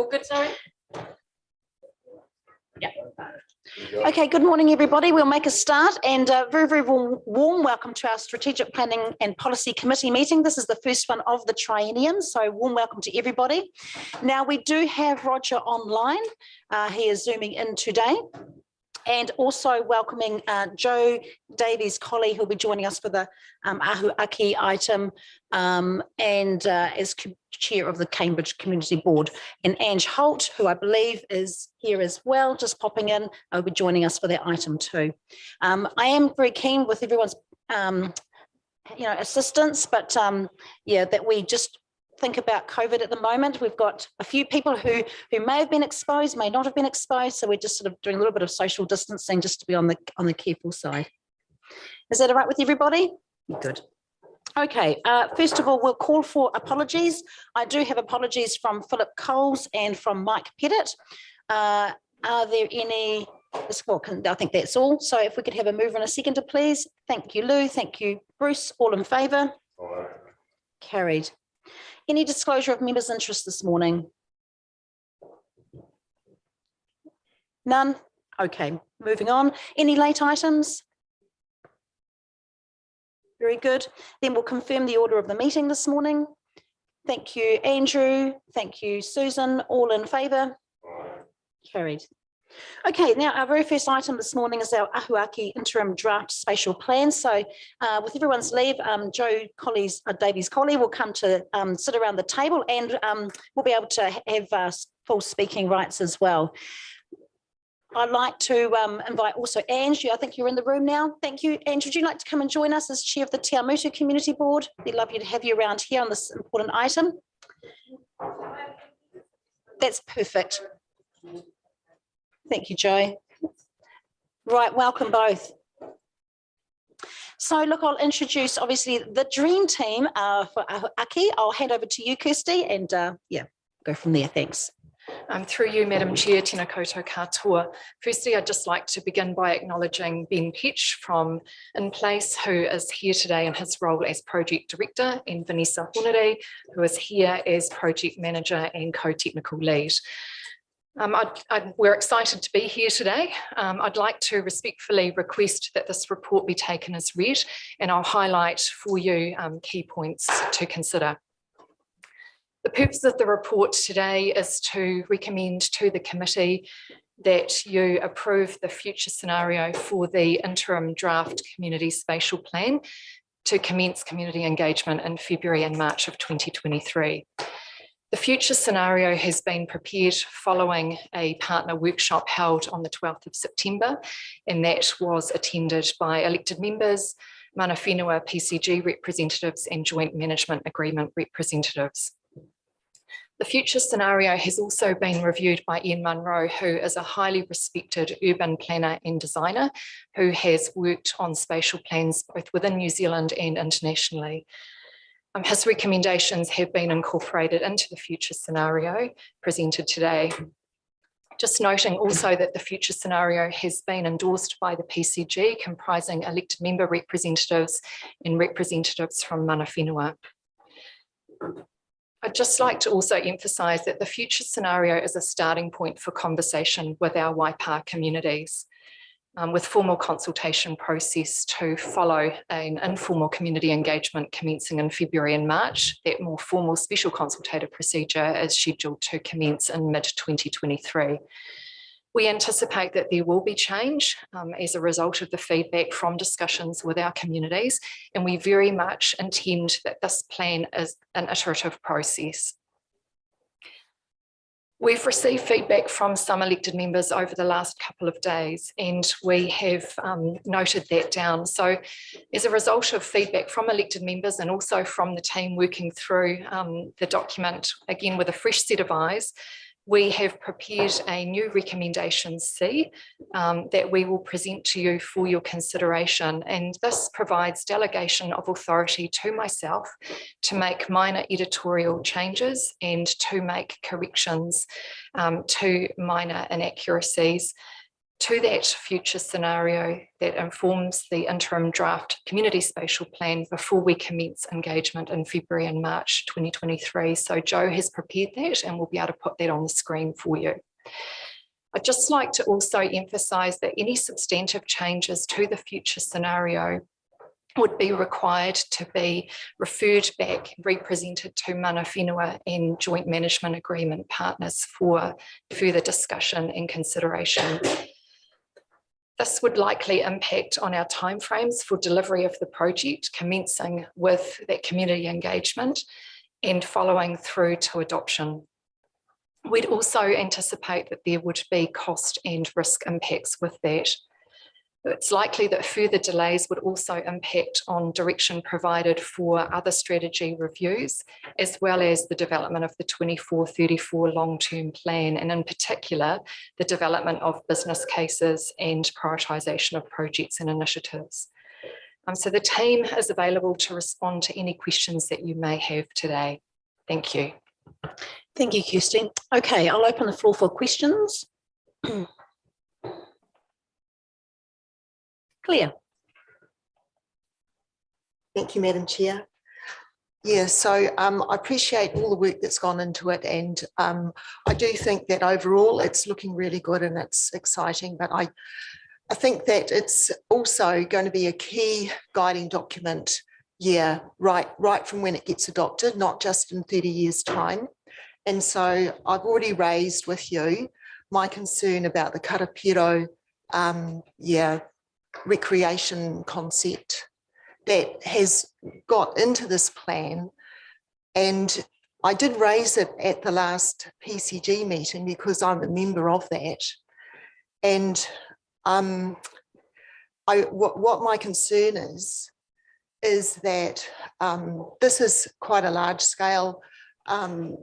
All good, sorry? Yeah. Okay, good morning, everybody. We'll make a start and very, very warm welcome to our Strategic Planning and Policy Committee meeting. This is the first one of the triennium, so warm welcome to everybody. Now, we do have Roger online. He is zooming in today. And also welcoming Joe Davies-Colley, who'll be joining us for the Ahuaki item and as chair of the Cambridge Community Board. And Ange Holt, who I believe is here as well, just popping in, will be joining us for that item too. I am very keen with everyone's assistance, but yeah, that we just think about COVID at the moment. We've got a few people who may have been exposed, may not have been exposed, so we're just sort of doing a little bit of social distancing just to be on the careful side. Is that all right with everybody? Good. Okay, first of all, we'll call for apologies. I do have apologies from Philip Coles and from Mike Pettit. Are there any? Well, I think that's all. So if we could have a mover and a seconder, please. Thank you, Lou. Thank you, Bruce. All in favour? Carried. Any disclosure of members' interest this morning? None? Okay, moving on. Any late items? Very good. Then we'll confirm the order of the meeting this morning. Thank you, Andrew. Thank you, Susan. All in favour? Carried. Okay, now our very first item this morning is our Ahuaki interim draft spatial plan. So with everyone's leave, Joe Davies-Colley will come to sit around the table and we'll be able to have full speaking rights as well. I'd like to invite also Ange. I think you're in the room now. Thank you. Ange, would you like to come and join us as chair of the Te Awamutu Community Board? We'd love you to have you around here on this important item. That's perfect. Thank you, Joe. Right, welcome both. So look, I'll introduce obviously the dream team for Ahuaki. I'll hand over to you, Kirsty, and yeah, go from there. Thanks. Through you, Madam Chair, tēnā koutou katoa. Firstly, I'd just like to begin by acknowledging Ben Petch from In Place, who is here today in his role as Project Director, and Vanessa Hornery, who is here as Project Manager and Co-Technical Lead. We're excited to be here today. I'd like to respectfully request that this report be taken as read, and I'll highlight for you key points to consider. The purpose of the report today is to recommend to the committee that you approve the future scenario for the interim draft community spatial plan to commence community engagement in February and March of 2023. The future scenario has been prepared following a partner workshop held on the 12th of September, and that was attended by elected members, mana whenua PCG representatives and joint management agreement representatives. The future scenario has also been reviewed by Ian Munro, who is a highly respected urban planner and designer who has worked on spatial plans both within New Zealand and internationally. His recommendations have been incorporated into the future scenario presented today. Just noting also that the future scenario has been endorsed by the PCG, comprising elected member representatives and representatives from mana whenua. I'd just like to also emphasise that the future scenario is a starting point for conversation with our Waipa communities, with formal consultation process to follow an informal community engagement commencing in February and March. That more formal special consultative procedure is scheduled to commence in mid-2023. We anticipate that there will be change as a result of the feedback from discussions with our communities, and we very much intend that this plan is an iterative process. We've received feedback from some elected members over the last couple of days, and we have noted that down. So as a result of feedback from elected members and also from the team working through the document, again with a fresh set of eyes, we have prepared a new recommendation C that we will present to you for your consideration. And this provides delegation of authority to myself to make minor editorial changes and to make corrections to minor inaccuracies to that future scenario that informs the interim draft community spatial plan before we commence engagement in February and March 2023. So Joe has prepared that and we'll be able to put that on the screen for you. I'd just like to also emphasise that any substantive changes to the future scenario would be required to be referred back, represented to mana whenua and joint management agreement partners for further discussion and consideration. This would likely impact on our timeframes for delivery of the project, commencing with that community engagement and following through to adoption. We'd also anticipate that there would be cost and risk impacts with that. It's likely that further delays would also impact on direction provided for other strategy reviews, as well as the development of the 24-34 long-term plan, and in particular, the development of business cases and prioritisation of projects and initiatives. So the team is available to respond to any questions that you may have today. Thank you. Thank you, Kirsty. Okay, I'll open the floor for questions. Claire. Thank you, Madam Chair. Yeah, so I appreciate all the work that's gone into it, and I do think that overall it's looking really good and it's exciting, but I think that it's also going to be a key guiding document, yeah, right from when it gets adopted, not just in 30 years' time. And so I've already raised with you my concern about the Karapiro, recreation concept that has got into this plan. And I did raise it at the last PCG meeting because I'm a member of that. And what my concern is that this is quite a large scale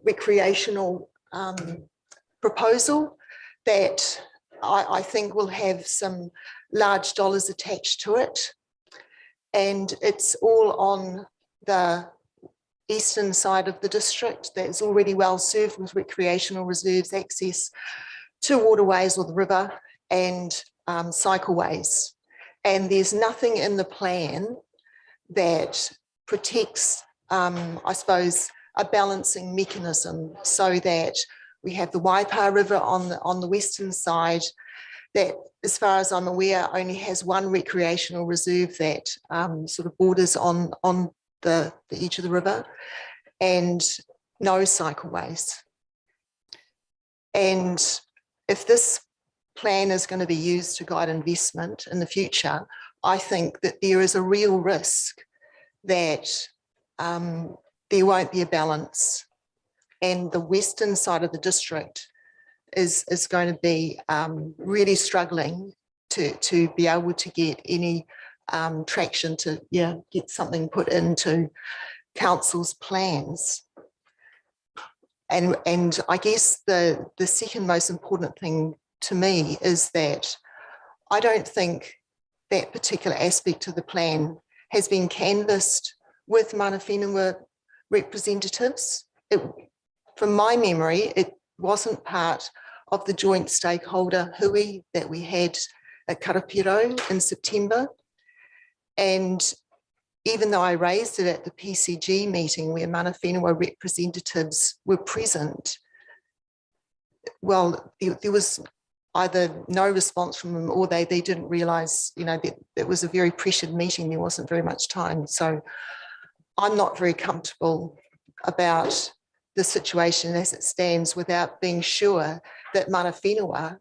recreational proposal that I think will have some large dollars attached to it. And it's all on the eastern side of the district that's already well served with recreational reserves, access to waterways or the river, and cycleways. And there's nothing in the plan that protects, I suppose, a balancing mechanism so that we have the Waipa River on the western side that, as far as I'm aware, only has one recreational reserve that sort of borders on the edge of the river, and no cycleways. And if this plan is going to be used to guide investment in the future, I think that there is a real risk that there won't be a balance, and the western side of the district is going to be really struggling to be able to get any traction to get something put into council's plans. And I guess the second most important thing to me is that I don't think that particular aspect of the plan has been canvassed with mana whenua representatives. From my memory, it wasn't part of the joint stakeholder hui that we had at Karapiro in September. And even though I raised it at the PCG meeting where mana whenua representatives were present, well, there was either no response from them or they didn't realise, that it was a very pressured meeting. There wasn't very much time. So I'm not very comfortable about the situation as it stands without being sure that mana whenua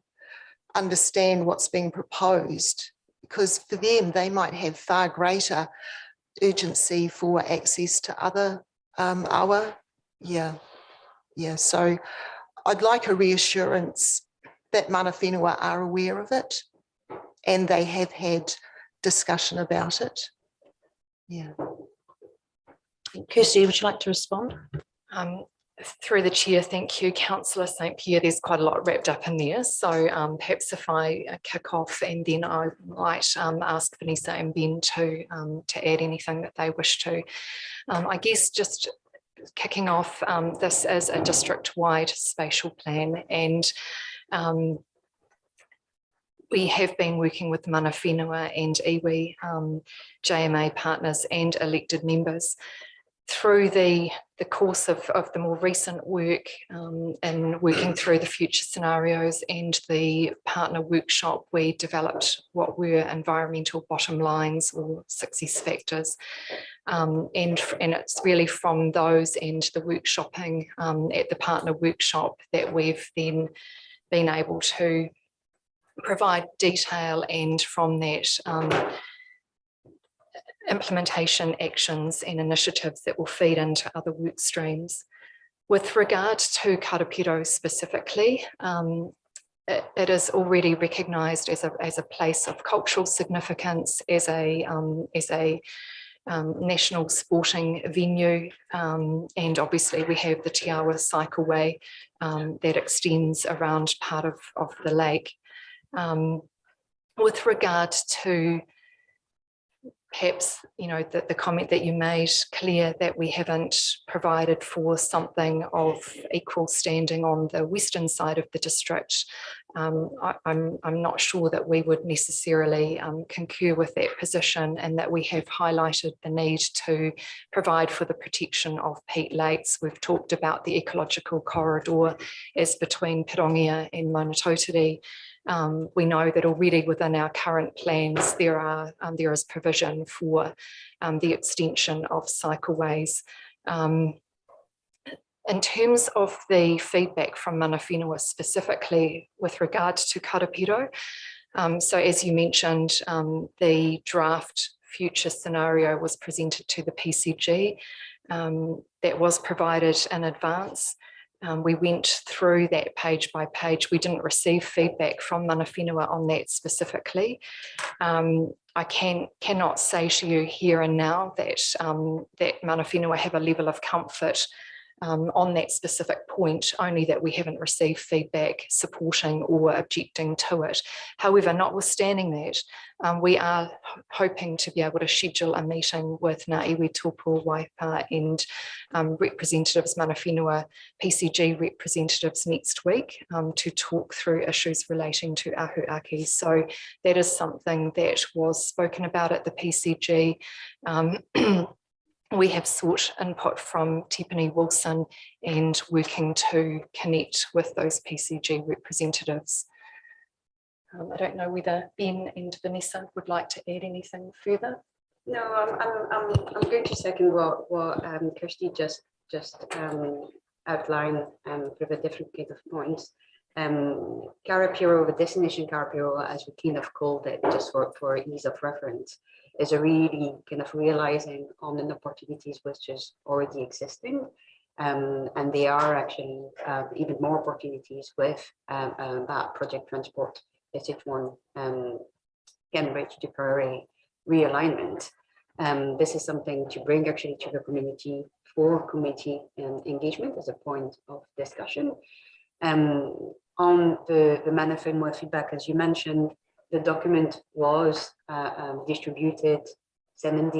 understand what's being proposed, because for them, they might have far greater urgency for access to other awa. So I'd like a reassurance that mana whenua are aware of it and they have had discussion about it. Yeah. Kirsty, would you like to respond? Through the chair, thank you, Councillor St Pierre. There's quite a lot wrapped up in there. So perhaps if I kick off and then I might ask Vanessa and Ben to add anything that they wish to. I guess just kicking off, this is a district-wide spatial plan, and we have been working with Mana Whenua and iwi, JMA partners and elected members through the course of the more recent work and working through the future scenarios and the partner workshop. We developed what were environmental bottom lines or success factors. And it's really from those and the workshopping at the partner workshop that we've then been able to provide detail, and from that implementation actions and initiatives that will feed into other work streams. With regard to Karapiro specifically, it is already recognised as a place of cultural significance, as a national sporting venue, and obviously we have the Te Awa Cycleway that extends around part of the lake. With regard to perhaps, you know, the comment that you made, clear that we haven't provided for something of equal standing on the western side of the district, I'm not sure that we would necessarily concur with that position, and that we have highlighted the need to provide for the protection of peat lakes. We've talked about the ecological corridor as between Pirongia and Maunatotiri. We know that already within our current plans there is provision for the extension of cycleways. In terms of the feedback from Mana Whenua specifically with regards to Karapiro, so as you mentioned, the draft future scenario was presented to the PCG. That was provided in advance. We went through that page by page. We didn't receive feedback from Mana Whenua on that specifically. I cannot say to you here and now that, that Mana Whenua have a level of comfort on that specific point, only that we haven't received feedback supporting or objecting to it. However, notwithstanding that, we are hoping to be able to schedule a meeting with Ngā Iwi Tōpū Waipa and representatives, Mana Whenua PCG representatives next week to talk through issues relating to ahuaki. So that is something that was spoken about at the PCG. We have sought input from Tiffany Wilson and working to connect with those PCG representatives. I don't know whether Ben and Vanessa would like to add anything further. No, I'm going to second what Kirsty just outlined for the different kind of points. Karapiro, the destination Karapiro, as we kind of called it, just for ease of reference, is a really kind of realizing on an opportunities which is already existing. And they are actually even more opportunities with that project transport SH1 Cambridge to Prairie realignment. This is something to bring actually to the community for community engagement as a point of discussion. On the Mana Whenua feedback, as you mentioned, the document was distributed 7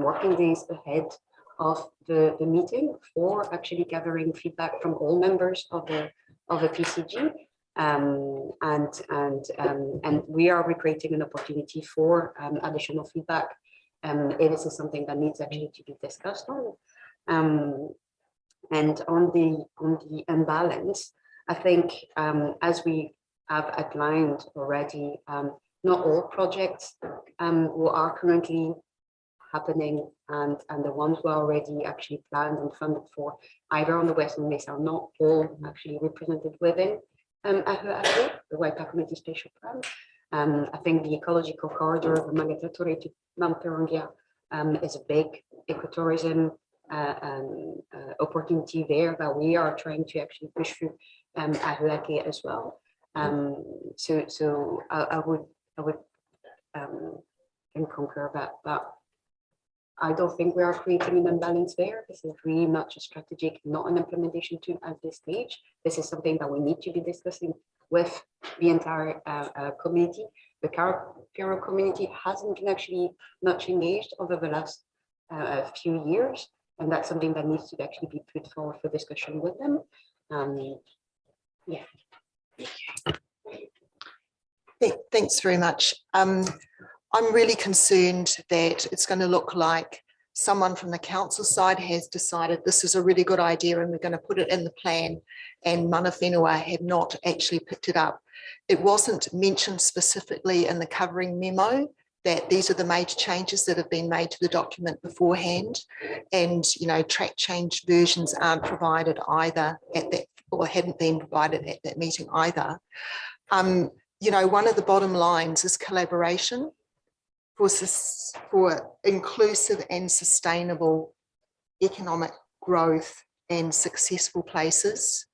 working days ahead of the meeting for actually gathering feedback from all members of the PCG. And we are recreating an opportunity for additional feedback. This is something that needs actually to be discussed on. And on the imbalance, I think as we have outlined already, not all projects are currently happening, and the ones who are already actually planned and funded for either on the Western Mesa are not all actually represented within the Waipa Community Spatial Plan. I think the ecological corridor of Maunatotiri to Mount Pirongia is a big ecotourism opportunity there that we are trying to actually push through ahuaki as well. So I would concur that I don't think we are creating an imbalance there. This is really much a strategic, not an implementation tool at this stage. This is something that we need to be discussing with the entire community. The Karapiro community hasn't been actually much engaged over the last few years, and that's something that needs to actually be put forward for discussion with them. Yeah. Thanks very much. I'm really concerned that it's going to look like someone from the council side has decided this is a really good idea and we're going to put it in the plan, and mana whenua have not actually picked it up. It wasn't mentioned specifically in the covering memo that these are the major changes that have been made to the document beforehand, and track change versions aren't provided either at that, or hadn't been provided at that meeting either. One of the bottom lines is collaboration for inclusive and sustainable economic growth and successful places.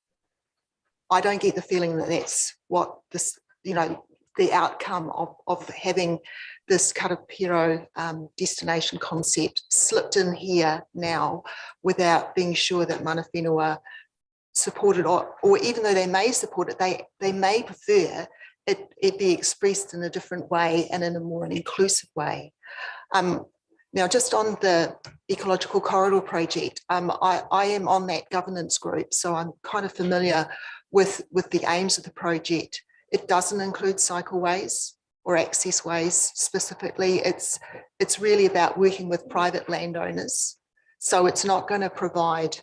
I don't get the feeling that that's what this, the outcome of having this Karapiro destination concept slipped in here now without being sure that mana whenua support it, or even though they may support it, they may prefer it be expressed in a different way and in a more inclusive way. Now, just on the Ecological Corridor Project, I am on that governance group, so I'm kind of familiar with the aims of the project. It doesn't include cycleways or access ways specifically. It's really about working with private landowners. So it's not going to provide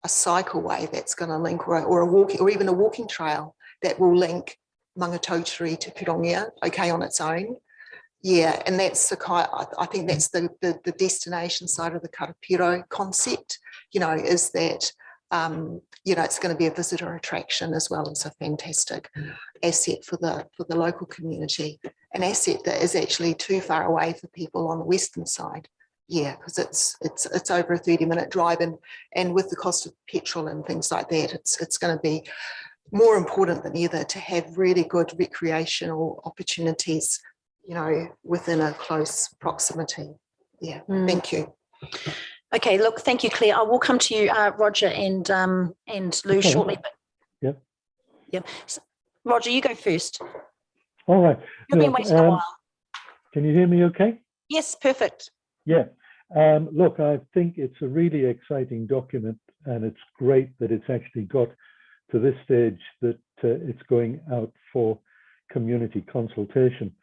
a cycleway that's going to link, or a walking, or even a walking trail that will link Mangatautari to Pirongia, okay, on its own. Yeah, and that's the kind, I think that's the destination side of the Karapiro concept, is that, it's going to be a visitor attraction as well as a fantastic asset for the local community, an asset that is actually too far away for people on the western side. Yeah, because it's over a 30-minute drive, and with the cost of petrol and things like that, it's going to be more important than ever to have really good recreational opportunities, within a close proximity. Yeah, Thank you. Okay, look, thank you, Claire. I will come to you, Roger and Lou shortly. But yeah. So, Roger, you go first. All right. You've been waiting a while. Can you hear me okay? Yes, perfect. Yeah. Look, I think it's a really exciting document, and it's great that it's actually got to this stage that it's going out for community consultation.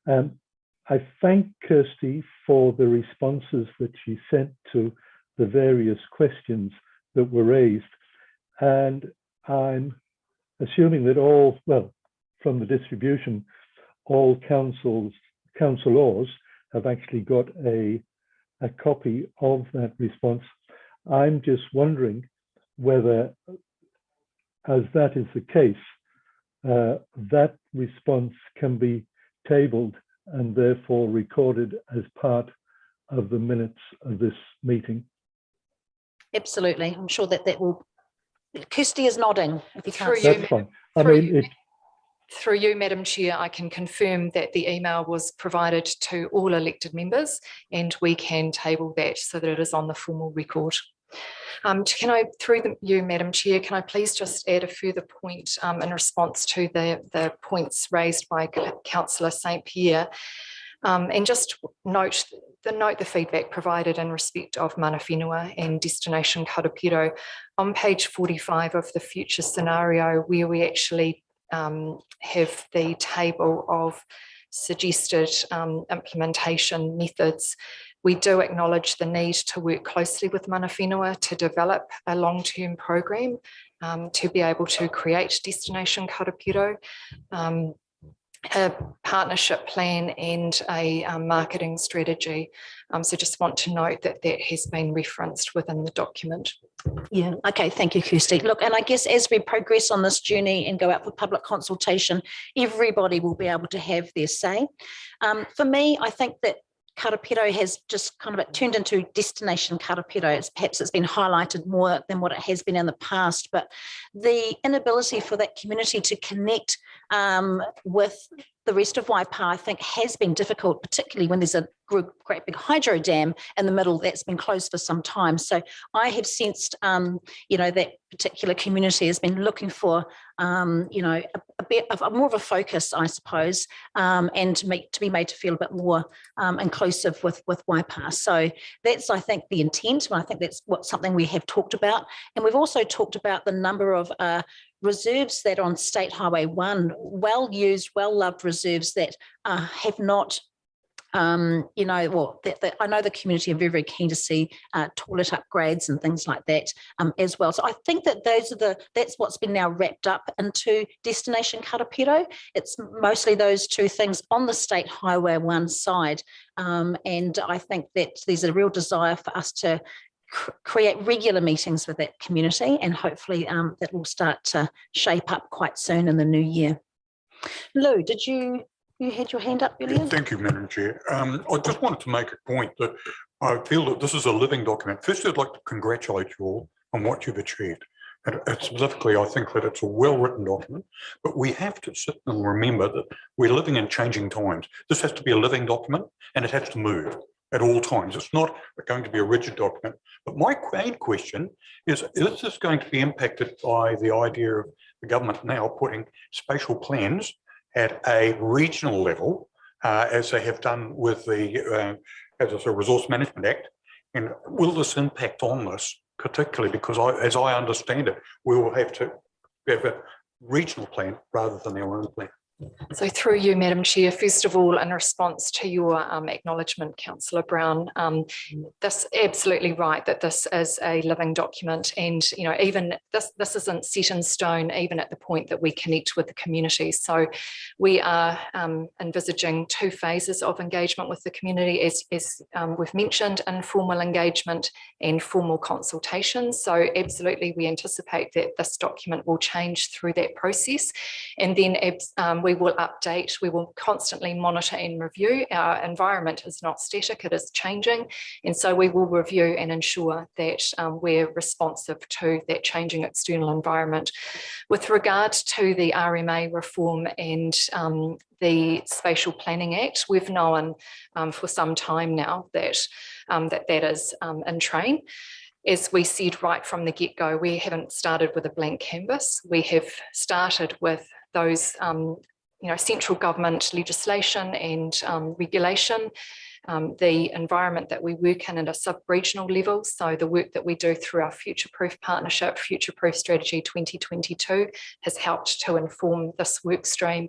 I thank Kirsty for the responses that she sent to the various questions that were raised. And I'm assuming that from the distribution, all councillors have actually got a copy of that response. I'm just wondering whether, as that is the case, that response can be tabled and therefore recorded as part of the minutes of this meeting. Absolutely. I'm sure that will. Kirsty is nodding. If you can't. That's fine. Through you, Madam Chair, I can confirm that the email was provided to all elected members, and we can table that so that it is on the formal record. Through you, Madam Chair, can I please just add a further point in response to the points raised by Councillor St Pierre, and just note the feedback provided in respect of mana whenua and destination Karapiro on page 45 of the future scenario, where we actually have the table of suggested implementation methods. We do acknowledge the need to work closely with mana whenua to develop a long-term program to be able to create destination Karapiro, a partnership plan and a marketing strategy. So just want to note that that has been referenced within the document. Yeah, okay, thank you, Kirsty. Look, and I guess as we progress on this journey and go out for public consultation, everybody will be able to have their say. For me, I think that Karapiro has just kind of turned into destination Karapiro. Perhaps it's been highlighted more than what it has been in the past, but the inability for that community to connect with the rest of Waipa, I think, has been difficult, particularly when there's a great big hydro dam in the middle that's been closed for some time. So I have sensed, that particular community has been looking for, a bit of more of a focus, I suppose, and to be made to feel a bit more inclusive with Waipa. So that's, I think, the intent, and I think that's something we have talked about. And we've also talked about the number of reserves that on State Highway 1, well-used, well-loved reserves that have not you know, well, I know the community are very, very keen to see toilet upgrades and things like that as well. So I think that that's what's been now wrapped up into Destination Karapiro. It's mostly those two things on the State Highway 1 side. And I think that there's a real desire for us to create regular meetings with that community, and hopefully that will start to shape up quite soon in the new year. Lou, did you had your hand up earlier? Thank you, Madam Chair. I just wanted to make a point that I feel that this is a living document. Firstly, I'd like to congratulate you all on what you've achieved. And specifically, I think that it's a well-written document, but we have to sit and remember that we're living in changing times. This has to be a living document, and it has to move at all times. It's not going to be a rigid document. But my main question is this going to be impacted by the idea of the government now putting spatial plans at a regional level, as they have done with the Resource Management Act? And will this impact on this, particularly because as I understand it, we will have to have a regional plan rather than our own plan? So through you, Madam Chair, first of all, in response to your acknowledgement, Councillor Brown, that's absolutely right that this is a living document, and even this isn't set in stone, even at the point that we connect with the community. So we are envisaging 2 phases of engagement with the community, as we've mentioned, informal engagement and formal consultations. So absolutely, we anticipate that this document will change through that process, and then we will update, we will constantly monitor and review. Our environment is not static, it is changing. And so we will review and ensure that we're responsive to that changing external environment. With regard to the RMA reform and the Spatial Planning Act, we've known for some time now that that is in train. As we said right from the get-go, we haven't started with a blank canvas. We have started with those central government legislation and regulation, the environment that we work in at a sub-regional level. So the work that we do through our Future Proof Partnership, Future Proof Strategy 2022 has helped to inform this work stream,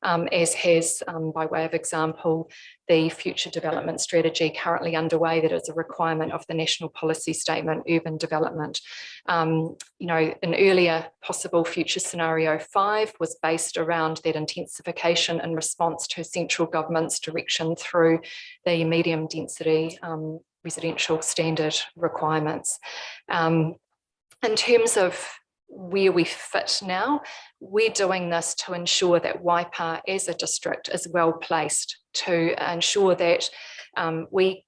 as has, by way of example, the Future Development Strategy currently underway that is a requirement of the National Policy Statement, Urban Development. An earlier possible future scenario 5 was based around that intensification in response to central government's direction through the medium density residential standard requirements. In terms of where we fit now, we're doing this to ensure that Waipa as a district is well placed to ensure that we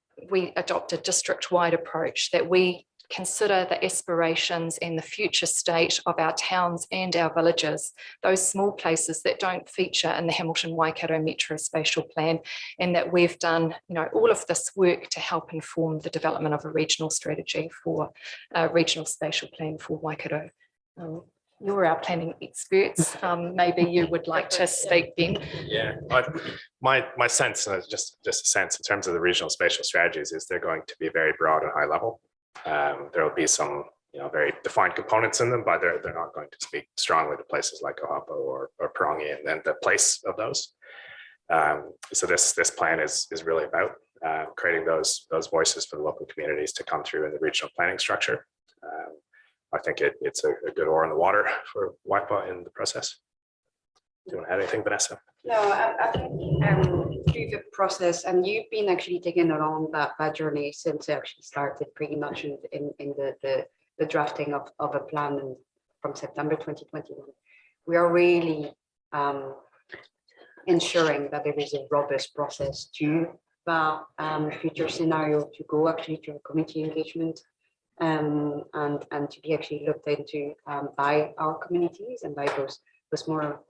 adopt a district-wide approach, that we consider the aspirations and the future state of our towns and our villages, those small places that don't feature in the Hamilton Waikato Metro Spatial Plan, and that we've done all of this work to help inform the development of a regional strategy for a regional spatial plan for Waikato. You're our planning experts. Maybe you would like to speak, Ben. Yeah, my sense, just a sense in terms of the regional spatial strategies, is they're going to be very broad and high level. There will be some very defined components in them, but they're not going to speak strongly to places like Ohapa or Parongi and the place of those. So this plan is really about creating those voices for the local communities to come through in the regional planning structure. I think it's a good oar in the water for Waipa in the process. Do you want to add anything, Vanessa? No, I think through the process, and you've been actually taking along that journey since it actually started pretty much in the drafting of a plan from September 2021. We are really ensuring that there is a robust process to that future scenario to go actually to community engagement. And to be actually looked into by our communities and by those more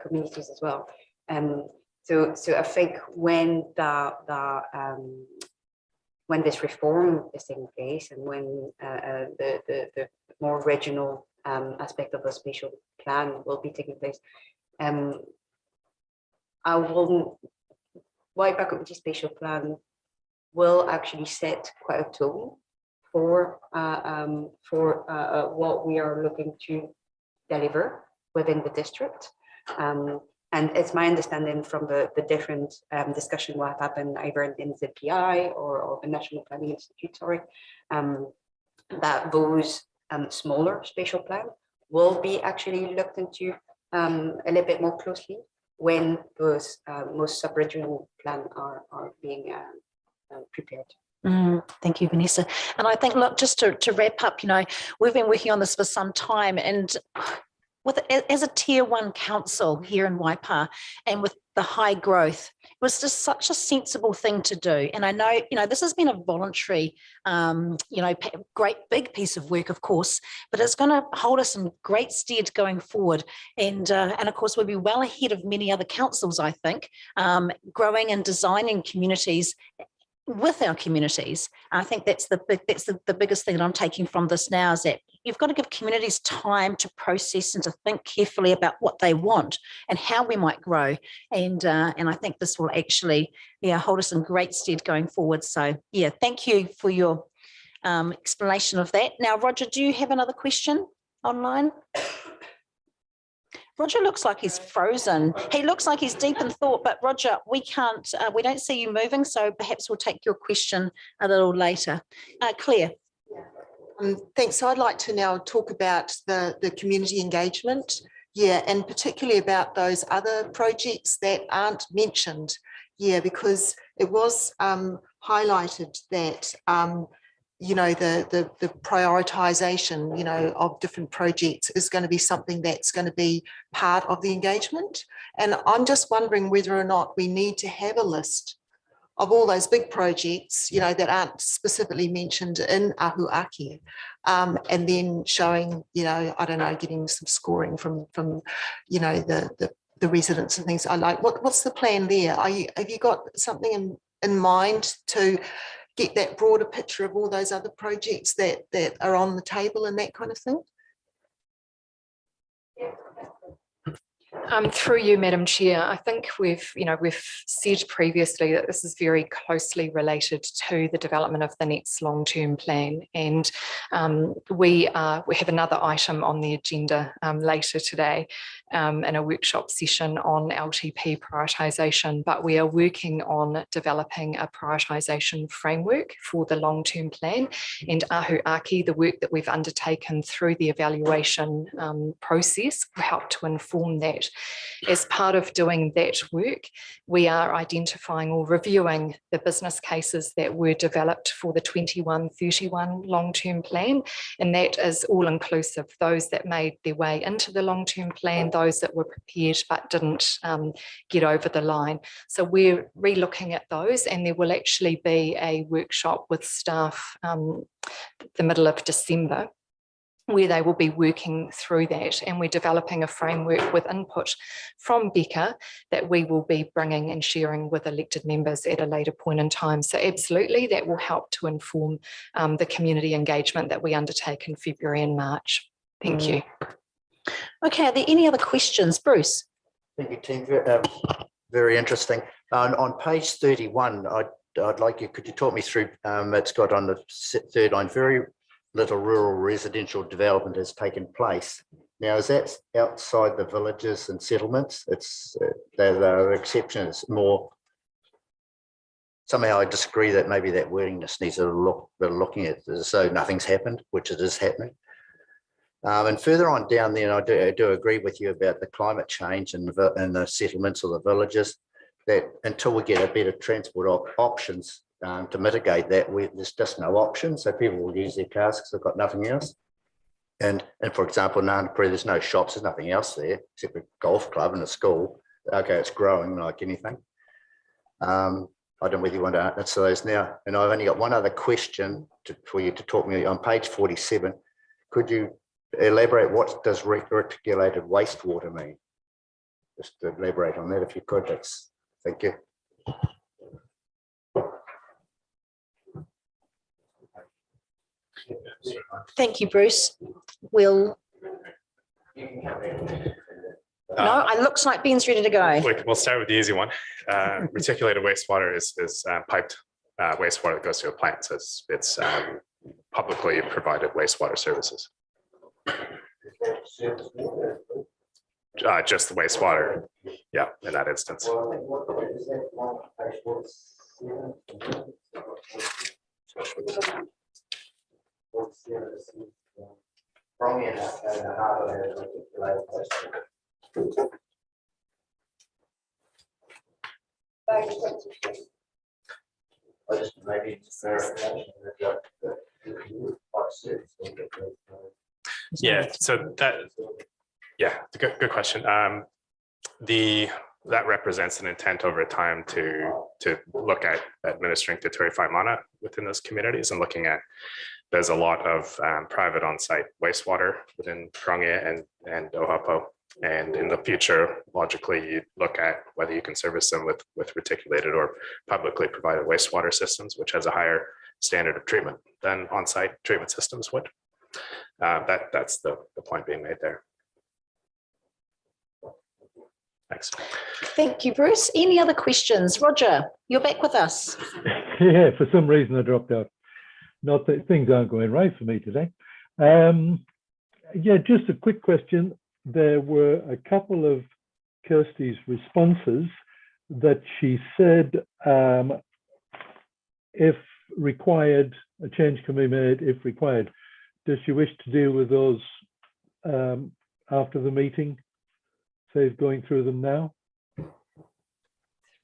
communities as well. So I think when when this reform is taking place and when the more regional aspect of the spatial plan will be taking place, Waipa Community Spatial Plan will actually set quite a tone for what we are looking to deliver within the district. And it's my understanding from the different discussion what happened either in ZPI or the National Planning Institute, sorry, that those smaller spatial plan will be actually looked into a little bit more closely when those most sub-regional plan are being prepared. Thank you, Vanessa. And I think, look, just to wrap up, you know, we've been working on this for some time, and as a tier 1 council here in Waipa, and with the high growth, it was just such a sensible thing to do. And I know, you know, this has been a voluntary, you know, great big piece of work, of course, but it's going to hold us in great stead going forward. And of course, we'll be well ahead of many other councils, I think, growing and designing communities with our communities. I think that's the biggest thing that I'm taking from this now, is that you've got to give communities time to process and to think carefully about what they want and how we might grow. And I think this will actually, yeah, hold us in great stead going forward. So yeah, thank you for your explanation of that. Now, Roger, do you have another question online? Roger looks like he's frozen. He looks like he's deep in thought, but Roger, we don't see you moving, so perhaps we'll take your question a little later. Claire. Thanks. So I'd like to now talk about the community engagement, yeah, and particularly about those other projects that aren't mentioned, yeah, because it was highlighted that you know, the prioritization, you know, of different projects is going to be something that's going to be part of the engagement. And I'm just wondering whether or not we need to have a list of all those big projects, you know, that aren't specifically mentioned in Ahu'aki, and then showing, you know, I don't know, getting some scoring from you know, the residents and things. I like, what's the plan there? Have you got something in mind to get that broader picture of all those other projects that are on the table and that kind of thing? Through you, Madam Chair, I think we've said previously that this is very closely related to the development of the next long-term plan, and we have another item on the agenda later today in a workshop session on LTP prioritisation, but we are working on developing a prioritisation framework for the long-term plan, and Ahu'aki, the work that we've undertaken through the evaluation process, will help to inform that. As part of doing that work, we are identifying or reviewing the business cases that were developed for the 21-31 long-term plan, and that is all inclusive, those that made their way into the long-term plan, those that were prepared but didn't get over the line. So we're re-looking at those, and there will actually be a workshop with staff the middle of December, where they will be working through that, and we're developing a framework with input from Becca that we will be bringing and sharing with elected members at a later point in time. So absolutely, that will help to inform the community engagement that we undertake in February and March. Thank you. Okay, are there any other questions? Bruce? Thank you, team. Very interesting. On page 31, I'd like you, could you talk me through, it's got on the third line, very little rural residential development has taken place. Now, is that outside the villages and settlements? It's there are exceptions. More somehow I disagree that maybe that wording just needs a look. But looking at it, so nothing's happened, which it is happening. And further on down there, I do agree with you about the climate change and the settlements or the villages. That until we get a better transport options. To mitigate that, there's just no option, so people will use their cars because they've got nothing else. And for example, Nanapuri, there's no shops, there's nothing else there except a golf club and a school. Okay, it's growing like anything. I don't know whether you want to answer those now. And I've only got one other question for you to talk me on page 47. Could you elaborate what does reticulated wastewater mean? Just to elaborate on that if you could. Thank you. Thank you, Bruce. We'll. No, it looks like Ben's ready to go. We'll start with the easy one. Reticulated wastewater is piped wastewater that goes to a plant. So it's publicly provided wastewater services. Just the wastewater. Yeah, in that instance. Yeah, so good question. That represents an intent over time to look at administering Te Ture Whaimana within those communities, and looking at, there's a lot of private on-site wastewater within Karangia and Ohapo. And in the future, logically, you look at whether you can service them with reticulated or publicly provided wastewater systems, which has a higher standard of treatment than on-site treatment systems would. That's the point being made there. Thanks. Thank you, Bruce. Any other questions? Roger, you're back with us. Yeah, for some reason I dropped out. Not that things aren't going right for me today. Yeah, just a quick question. There were a couple of Kirsty's responses that she said, if required, a change can be made if required. Does she wish to deal with those after the meeting? Save going through them now?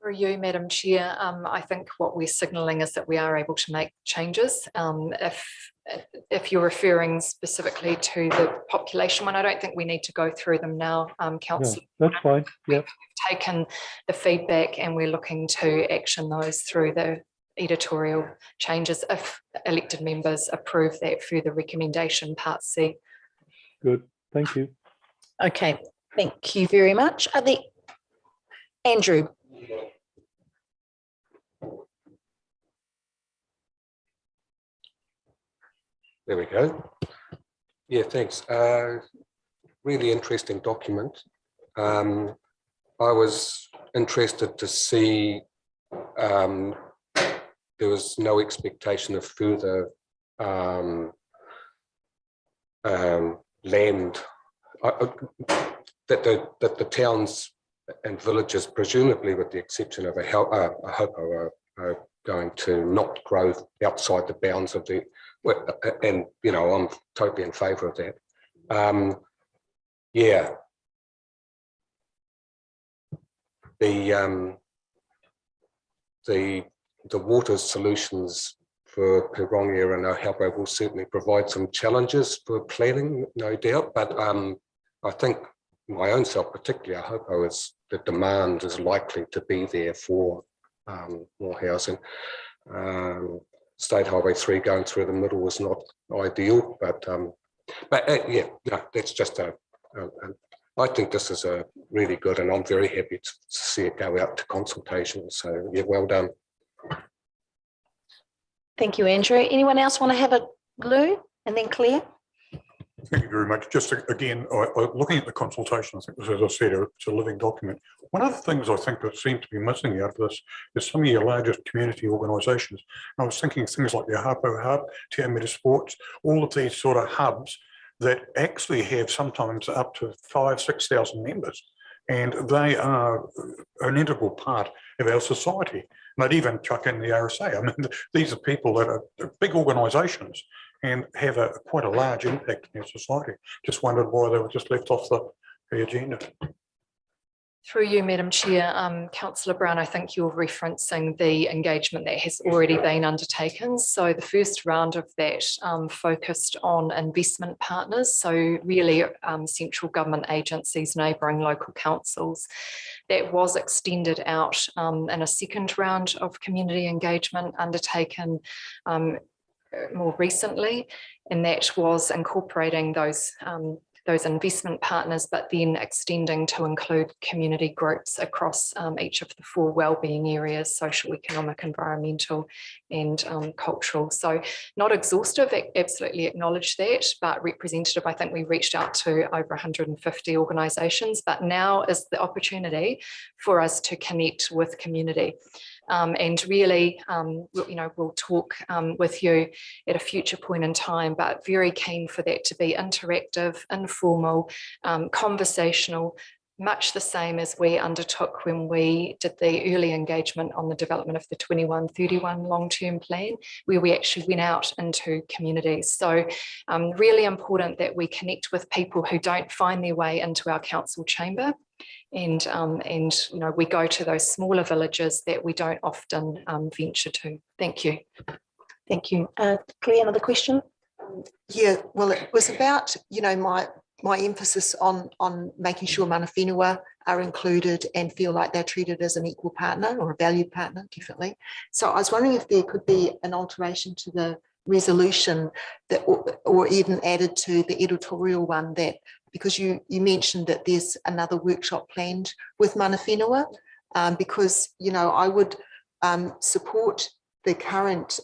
Through you, Madam Chair, I think what we're signalling is that we are able to make changes. If you're referring specifically to the population one, I don't think we need to go through them now, Councillor. No, that's fine. Yeah. We've taken the feedback and we're looking to action those through the editorial changes if elected members approve that further recommendation, Part C. Good. Thank you. Okay, thank you very much. Are there, Andrew? There we go. Yeah, thanks. Really interesting document. I was interested to see there was no expectation of further land that the towns and villages, presumably with the exception of Ohapo, are going to not grow outside the bounds of the, and you know, I'm totally in favour of that. Yeah, the water solutions for Pirongia and Ohapo will certainly provide some challenges for planning, no doubt. But I think my own self, particularly Ohapo, is the demand is likely to be there for more housing. State Highway 3 going through the middle was not ideal, but yeah, no, that's just I think this is a really good, and I'm very happy to see it go out to consultation. So yeah, well done. Thank you, Andrew. Anyone else want to have a Lou and then Claire? Thank you very much. Just again, looking at the consultation, I think, as I said, it's a living document. One of the things I think that seems to be missing out of this is some of your largest community organisations. I was thinking things like the Ohapo Hub, Te Amere Sports, all of these sort of hubs that actually have sometimes up to 5,000 to 6,000 members. And they are an integral part of our society. And I'd even chuck in the RSA. I mean, these are people that are big organisations and have quite a large impact in our society. Just wondered why they were just left off the agenda. Through you, Madam Chair, Councillor Brown, I think you're referencing the engagement that has already been undertaken. So the first round of that focused on investment partners, so really central government agencies, neighbouring local councils. That was extended out in a second round of community engagement undertaken more recently, and that was incorporating those investment partners, but then extending to include community groups across each of the 4 wellbeing areas: social, economic, environmental and cultural. So not exhaustive, absolutely acknowledge that, but representative. I think we reached out to over 150 organisations, but now is the opportunity for us to connect with community. And really, we'll talk with you at a future point in time, but very keen for that to be interactive, informal, conversational, much the same as we undertook when we did the early engagement on the development of the 21-31 long-term plan, where we actually went out into communities. So really important that we connect with people who don't find their way into our council chamber. And we go to those smaller villages that we don't often venture to. Thank you. Thank you. Claire, another question? Yeah, well, it was about, my emphasis on making sure mana whenua are included and feel like they're treated as an equal partner or a valued partner, definitely. So I was wondering if there could be an alteration to the resolution that, or even added to the editorial one, that because you mentioned that there's another workshop planned with mana whenua, because, I would support the current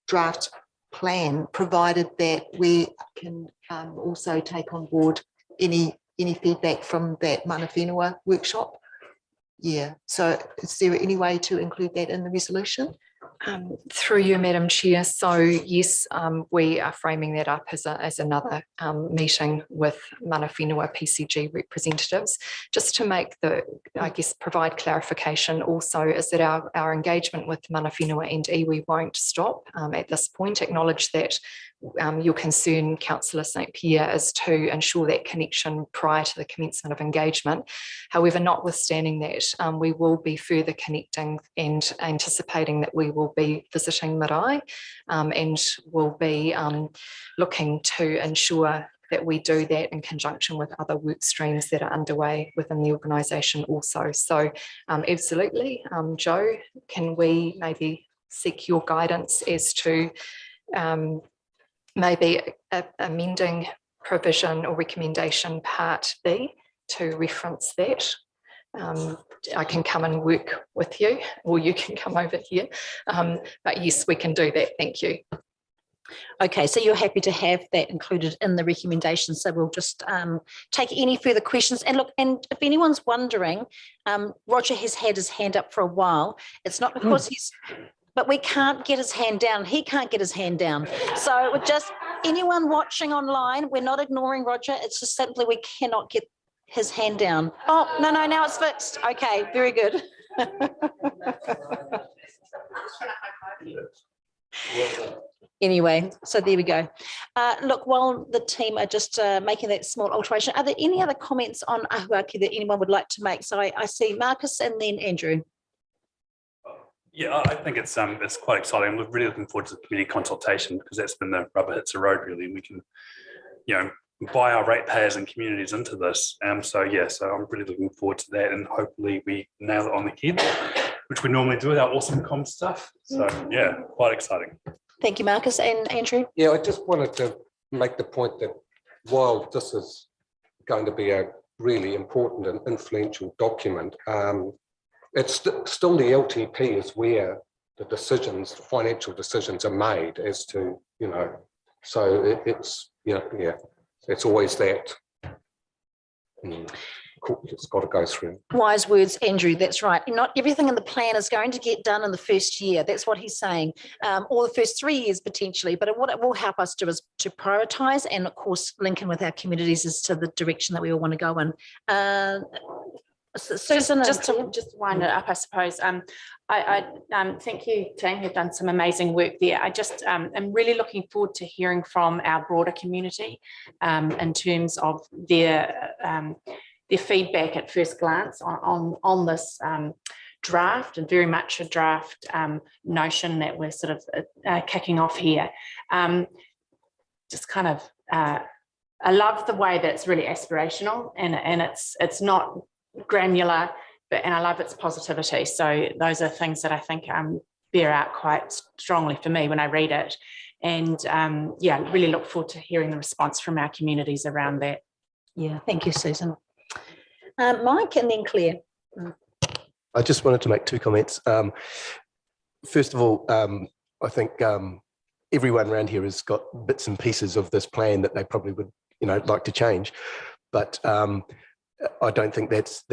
draft plan, provided that we can also take on board any feedback from that mana whenua workshop. Yeah, so is there any way to include that in the resolution? Through you, Madam Chair. So yes, we are framing that up as another meeting with mana whenua PCG representatives, just to make provide clarification also, is that our engagement with mana whenua and iwi won't stop at this point. Acknowledge that your concern, Councillor St Pierre, is to ensure that connection prior to the commencement of engagement. However, notwithstanding that, we will be further connecting and anticipating that we will be visiting Marae and will be looking to ensure that we do that in conjunction with other work streams that are underway within the organisation also. So absolutely, Joe, can we maybe seek your guidance as to maybe amending provision or recommendation part B to reference that? I can come and work with you, or you can come over here. But yes, we can do that. Thank you. Okay, so you're happy to have that included in the recommendation. So we'll just take any further questions. And look, and if anyone's wondering, Roger has had his hand up for a while. It's not because he's, but we can't get his hand down. He can't get his hand down. So we're just, anyone watching online, we're not ignoring Roger. It's just simply we cannot get his hand down. Oh, no, now it's fixed. Okay, very good. Anyway, so there we go. Look, while the team are just making that small alteration, are there any other comments on Ahuaki that anyone would like to make? So I see Marcus and then Andrew. Yeah, I think it's quite exciting. I'm really looking forward to the community consultation, because that's when the rubber hits the road, really, and we can, buy our ratepayers and communities into this. So I'm really looking forward to that, and hopefully we nail it on the head, which we normally do with our awesome comm stuff. So yeah, quite exciting. Thank you, Marcus. And Andrew? Yeah, I just wanted to make the point that while this is going to be a really important and influential document, it's still the LTP is where the decisions, the financial decisions are made as to, so it's, it's always that. It's got to go through. Wise words, Andrew. That's right. Not everything in the plan is going to get done in the first year. That's what he's saying, or the first 3 years potentially. But what it will help us do is to prioritise, and of course, link in with our communities as to the direction that we all want to go in. Susan, just to wind it up, I suppose. I thank you, team, who've done some amazing work there. I just am really looking forward to hearing from our broader community in terms of their feedback at first glance on this draft, and very much a draft notion that we're sort of kicking off here. Just kind of, I love the way that it's really aspirational, and it's not granular, and I love its positivity. So those are things that I think bear out quite strongly for me when I read it. And really look forward to hearing the response from our communities around that. Yeah, thank you, Susan. Mike and then Claire. I just wanted to make two comments. First of all, I think everyone around here has got bits and pieces of this plan that they probably would, like to change. But I don't think that's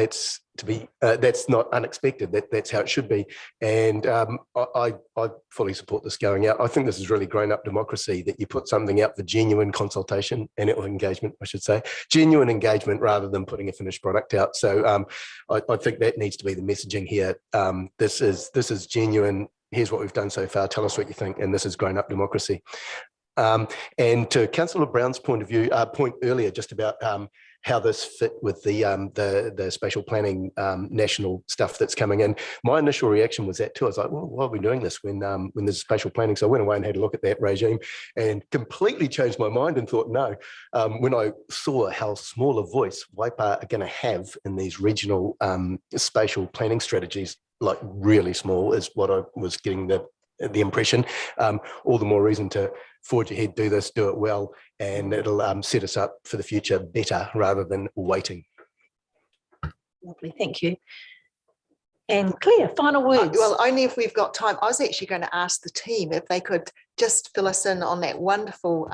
not unexpected. That's how it should be. And I fully support this going out. I think this is really grown up democracy, that you put something out for genuine consultation and engagement, I should say, genuine engagement rather than putting a finished product out. So I think that needs to be the messaging here. This is genuine. Here's what we've done so far. Tell us what you think. And this is grown up democracy. And to Councillor Brown's point earlier, just about how this fit with the spatial planning national stuff that's coming in. My initial reaction was that too. I was like, well, why are we doing this when there's spatial planning? So I went away and had a look at that regime and completely changed my mind and thought, no. When I saw how small a voice Waipa are going to have in these regional spatial planning strategies, like really small, is what I was getting the impression. All the more reason to forge ahead, do this, do it well, and it'll set us up for the future better rather than waiting. Lovely, thank you. And Claire, final words. Well, only if we've got time. I was actually going to ask the team if they could just fill us in on that wonderful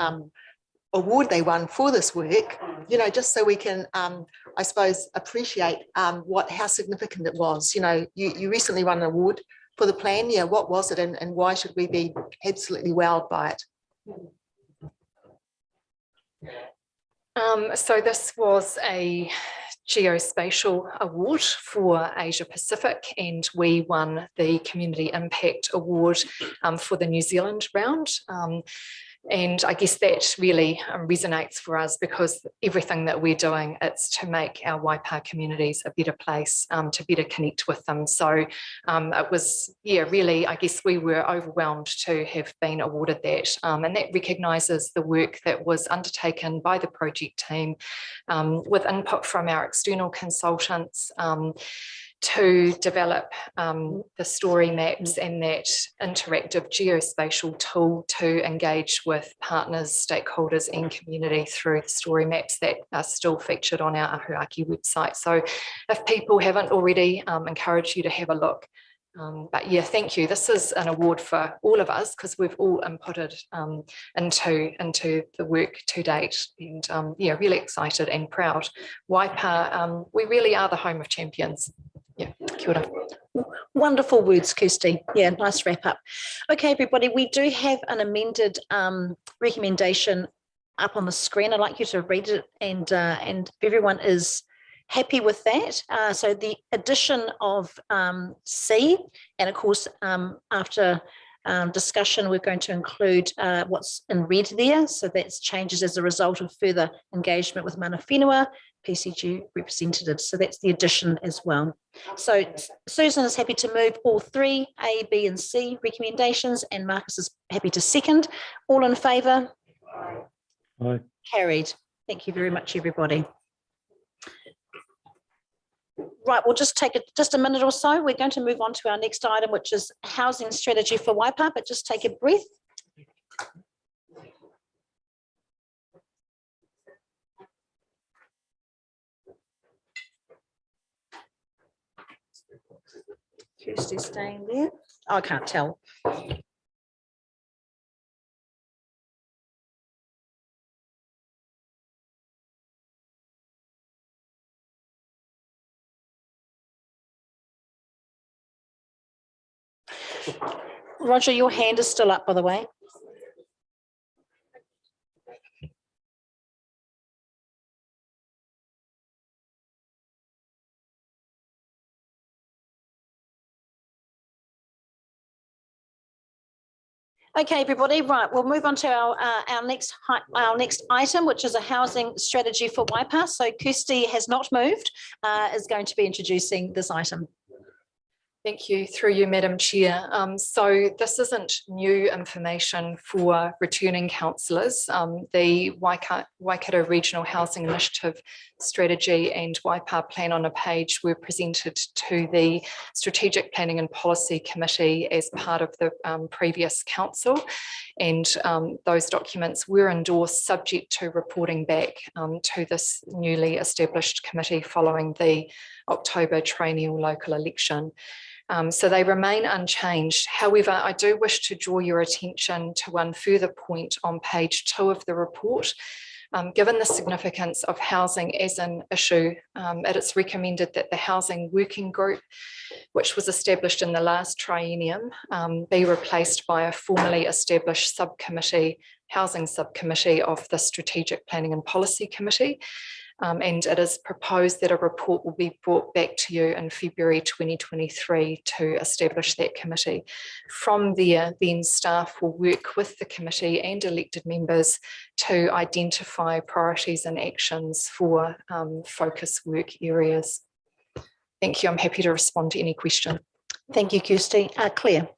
award they won for this work, you know, just so we can, I suppose, appreciate how significant it was. You know, you recently won an award for the plan. Yeah, what was it, and why should we be absolutely wowed by it? So this was a geospatial award for Asia Pacific, and we won the Community Impact Award for the New Zealand round. And I guess that really resonates for us, because everything that we're doing, it's to make our Waipa communities a better place, to better connect with them. So it was, yeah, really, I guess we were overwhelmed to have been awarded that. And that recognises the work that was undertaken by the project team with input from our external consultants, to develop the story maps and that interactive geospatial tool to engage with partners, stakeholders and community through the story maps that are still featured on our Ahuaki website. So if people haven't already, encourage you to have a look. But yeah, thank you. This is an award for all of us, because we've all inputted into the work to date, and yeah, really excited and proud. Waipa, we really are the home of champions. Yeah, kia ora. Wonderful words, Kirsty. Yeah, nice wrap up. Okay, everybody, we do have an amended recommendation up on the screen. I'd like you to read it, and if everyone is happy with that. So the addition of C, and of course, after discussion, we're going to include what's in red there. So that's changes as a result of further engagement with mana whenua, PCG representatives. So that's the addition as well. So Susan is happy to move all three, A, B and C recommendations, and Marcus is happy to second. All in favour? Aye. Carried. Thank you very much, everybody. Right, we'll just take just a minute or so. We're going to move on to our next item, which is housing strategy for Waipa, but just take a breath. Kirsty's staying there. Oh, I can't tell. Roger, your hand is still up, by the way. Okay, everybody, right, we'll move on to our next item, which is a housing strategy for Waipa. So Kirsty has not moved, is going to be introducing this item. Thank you, through you, Madam Chair. So this isn't new information for returning councillors. The Waikato Regional Housing Initiative Strategy and Waipa Plan on a Page were presented to the Strategic Planning and Policy Committee as part of the previous council. And those documents were endorsed subject to reporting back to this newly established committee following the October triennial local election. So they remain unchanged. However, I do wish to draw your attention to one further point on page 2 of the report, Given the significance of housing as an issue, it is recommended that the Housing Working Group, which was established in the last triennium, be replaced by a formally established subcommittee, housing subcommittee of the Strategic Planning and Policy Committee. And it is proposed that a report will be brought back to you in February 2023 to establish that committee. From there, then staff will work with the committee and elected members to identify priorities and actions for focus work areas. Thank you. I'm happy to respond to any question. Thank you, Kirsty. Claire.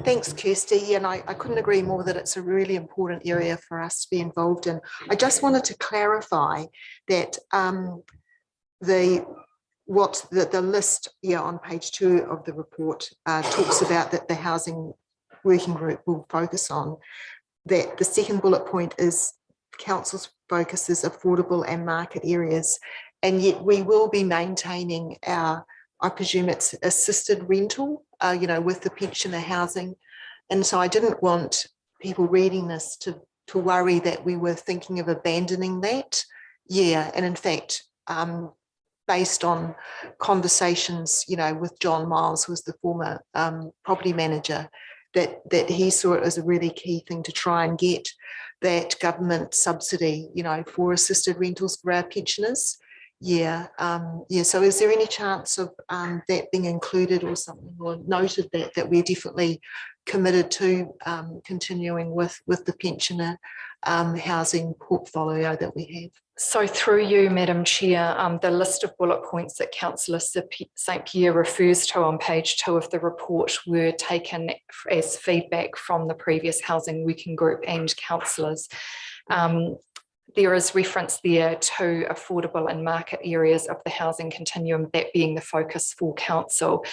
Thanks, Kirsty. And I couldn't agree more that it's a really important area for us to be involved in. I just wanted to clarify that the list on page 2 of the report talks about that the Housing Working Group will focus on, that the second bullet point is council's focus is affordable and market areas. And yet we will be maintaining our, I presume it's assisted rental, with the pensioner housing. And so I didn't want people reading this to worry that we were thinking of abandoning that. Yeah, and in fact, based on conversations, with John Miles, who was the former property manager, that he saw it as a really key thing to try and get that government subsidy, for assisted rentals for our pensioners. Yeah. So is there any chance of that being included or something, or noted that we're definitely committed to continuing with the pensioner housing portfolio that we have? So through you, Madam Chair, the list of bullet points that Councillor St Pierre refers to on page 2 of the report were taken as feedback from the previous Housing Working Group and councillors. There is reference there to affordable and market areas of the housing continuum, that being the focus for council.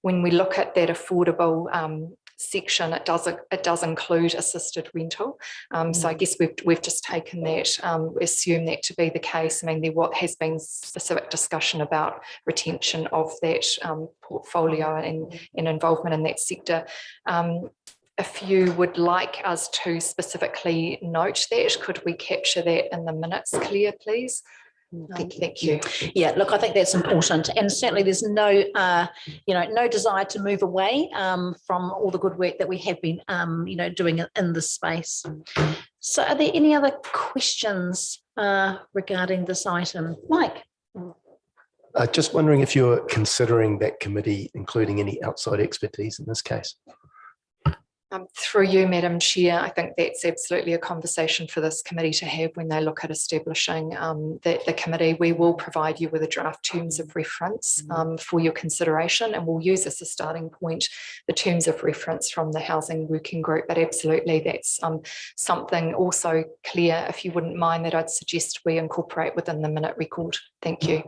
When we look at that affordable section, it does include assisted rental. So I guess we've just taken that, assume that to be the case. I mean, there has been specific discussion about retention of that portfolio and involvement in that sector. If you would like us to specifically note that, could we capture that in the minutes, Claire, please? Thank you. Yeah, look, I think that's important, and certainly there's no, no desire to move away from all the good work that we have been, doing in this space. So, are there any other questions regarding this item, Mike? Just wondering if you're considering that committee including any outside expertise in this case. Through you, Madam Chair, I think that's absolutely a conversation for this committee to have when they look at establishing the committee. We will provide you with a draft terms of reference for your consideration, and we'll use as a starting point the terms of reference from the Housing Working Group. But absolutely, that's something also, Claire, if you wouldn't mind, that I'd suggest we incorporate within the minute record. Thank you.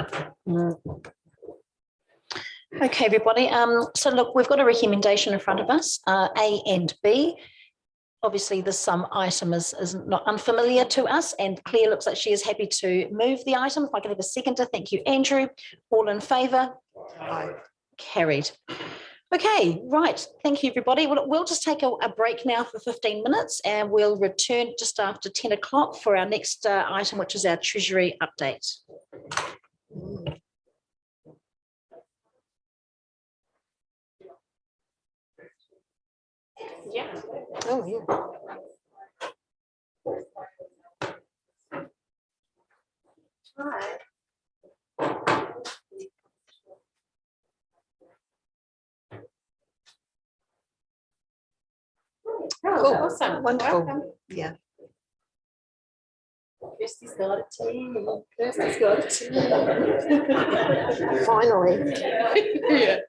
Okay, everybody. So look, we've got a recommendation in front of us, A and B. Obviously, this item is not unfamiliar to us, and Claire looks like she is happy to move the item. If I can have a seconder. Thank you, Andrew. All in favour? Aye. Carried. Okay, right. Thank you, everybody. Well, we'll just take a break now for 15 minutes, and we'll return just after 10 o'clock for our next item, which is our Treasury update. Yeah. Oh, yeah. Hi. Cool. Awesome. Wonderful. Welcome. Yeah. Kirsty's got it too. Kirsty's got it too. Finally. Yeah.